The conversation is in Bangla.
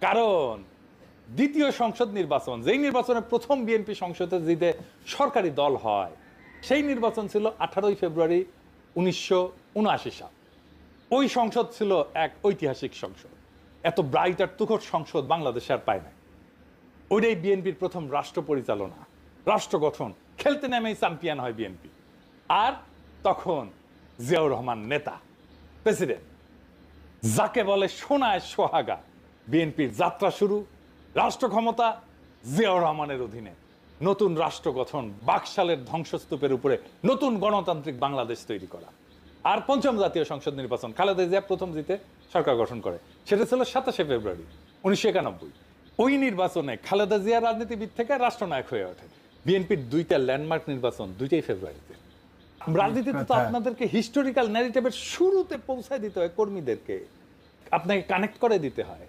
কারণ দ্বিতীয় সংসদ নির্বাচন, যেই নির্বাচনে প্রথম বিএনপি সংসদে জিতে সরকারি দল হয়, সেই নির্বাচন ছিল 18 ফেব্রুয়ারি 1979 সাল। ওই সংসদ ছিল এক ঐতিহাসিক সংসদ। এত ব্রাইট আর তুখর সংসদ বাংলাদেশে আর পায় না। ওইটাই বিএনপির প্রথম রাষ্ট্র পরিচালনা, রাষ্ট্র গঠন, খেলতে নেমেই চ্যাম্পিয়ন হয় বিএনপি। আর তখন জিয়াউর রহমান নেতা, প্রেসিডেন্ট, যাকে বলে সোনায় সোহাগা। বিএনপির যাত্রা শুরু, রাষ্ট্র ক্ষমতা জিয়াউর রহমানের অধীনে, নতুন রাষ্ট্র গঠন, বাকশালের ধ্বংসস্তূপের উপরে নতুন গণতান্ত্রিক বাংলাদেশ তৈরি করা। আর পঞ্চম জাতীয় সংসদ নির্বাচন, খালেদা জিয়া প্রথম জিতে সরকার গঠন করে, সেটা ছিল 27 ফেব্রুয়ারি 1991। ওই নির্বাচনে খালেদা জিয়া রাজনীতিবিদ থেকে রাষ্ট্রনায়ক হয়ে ওঠে। বিএনপির দুইটা ল্যান্ডমার্ক নির্বাচন, দুইটাই ফেব্রুয়ারিতে। রাজনীতিতে তো আপনাদেরকে হিস্টোরিক্যাল ন্যারেটিভের শুরুতে পৌঁছায় দিতে হয়, কর্মীদেরকে আপনাকে কানেক্ট করে দিতে হয়।